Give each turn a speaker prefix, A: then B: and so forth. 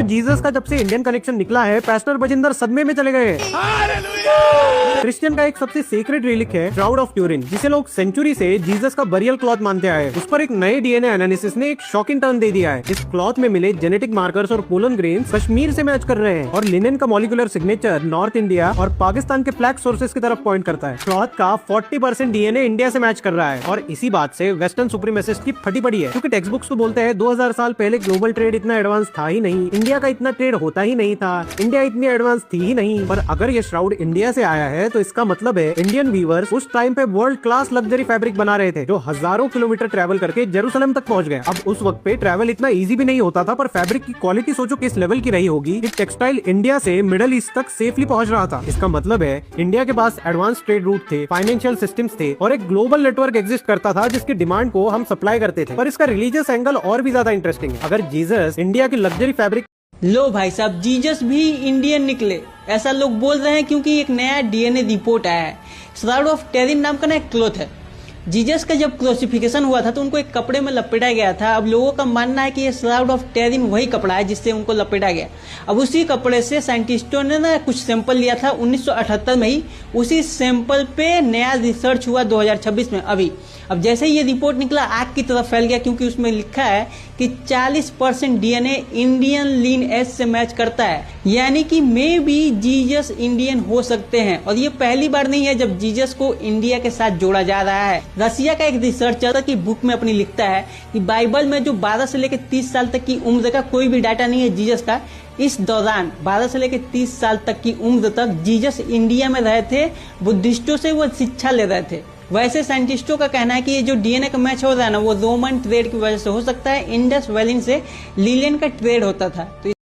A: तो जीसस का जब से इंडियन कनेक्शन निकला है, पास्टर बजिंदर सदमे में चले गए। क्रिश्चियन का एक सबसे सीक्रेट रिलिक है श्राउड ऑफ ट्यूरिन, जिसे लोग सेंचुरी से जीसस का बरियल क्लॉथ मानते आए। उस पर एक नए डीएनए एनालिसिस ने एक शॉकिंग टर्न दे दिया है। इस क्लॉथ में मिले जेनेटिक मार्कर्स और पोलन ग्रेन्स कश्मीर से मैच कर रहे हैं, और लिनेन का मॉलिक्यूलर सिग्नेचर नॉर्थ इंडिया और पाकिस्तान के फ्लैग सोर्सेज की तरफ पॉइंट करता है। क्लॉथ का 40% डीएनए इंडिया से मैच कर रहा है, और इसी बात से वेस्टर्न सुप्रीमेसिस्ट की फटी पड़ी है, क्योंकि टेक्स्ट बुक्स तो बोलते हैं 2000 साल पहले ग्लोबल ट्रेड इतना एडवांस था ही नहीं, इंडिया का इतना ट्रेड होता ही नहीं था, इंडिया इतनी एडवांस थी ही नहीं। पर अगर ये श्राउड इंडिया से आया है तो इसका मतलब है इंडियन वीवर्स उस टाइम पे वर्ल्ड क्लास लग्जरी फैब्रिक बना रहे थे, जो हजारों किलोमीटर ट्रैवल करके जेरूसलम तक पहुंच गए। अब उस वक्त पे ट्रैवल इतना इजी भी नहीं होता था, पर फैब्रिक की क्वालिटी सोचो किस लेवल की रही होगी कि टेक्सटाइल इंडिया से मिडिल ईस्ट तक सेफली पहुंच रहा था। इसका मतलब है इंडिया के पास एडवांस ट्रेड रूट थे, फाइनेंशियल सिस्टम्स थे, और एक ग्लोबल नेटवर्क एग्जिस्ट करता था जिसकी डिमांड को हम सप्लाई करते थे। पर इसका रिलीजियस एंगल और भी ज्यादा इंटरेस्टिंग है। अगर जीसस इंडिया की लग्जरी फैब्रिक
B: लो भाई साहब, जीसस भी इंडियन निकले ऐसा लोग बोल रहे हैं, क्योंकि एक नया डीएनए रिपोर्ट आया है। श्राउड ऑफ ट्यूरिन नाम का ना एक क्लॉथ है। जीसस का जब क्रूसिफिकेशन हुआ था तो उनको एक कपड़े में लपेटा गया था। अब लोगों का मानना है कि ये श्राउड ऑफ ट्यूरिन वही कपड़ा है जिससे उनको लपेटा गया। अब उसी कपड़े से साइंटिस्टों ने ना कुछ सैंपल लिया था 1978 में ही। उसी सैंपल पे नया रिसर्च हुआ 2026 में अभी। अब जैसे ही ये रिपोर्ट निकला, आग की तरफ फैल गया, क्योंकि उसमें लिखा है कि 40% डीएनए इंडियन लीन एज से मैच करता है, यानी कि मे बी जीसस इंडियन हो सकते हैं। और ये पहली बार नहीं है जब जीसस को इंडिया के साथ जोड़ा जा रहा है। रसिया का एक रिसर्चर की बुक में अपनी लिखता है कि बाइबल में जो 12 से लेकर 30 साल तक की उम्र का कोई भी डाटा नहीं है जीसस का। इस दौरान 12 से लेकर 30 साल तक की उम्र तक जीसस इंडिया में रहे थे, बुद्धिस्टों से वो शिक्षा ले रहे थे। वैसे साइंटिस्टों का कहना है कि ये जो डीएनए का मैच हो रहा है ना, वो रोमन ट्रेड की वजह से हो सकता है। इंडस वैली से लिलियन का ट्रेड होता था। तो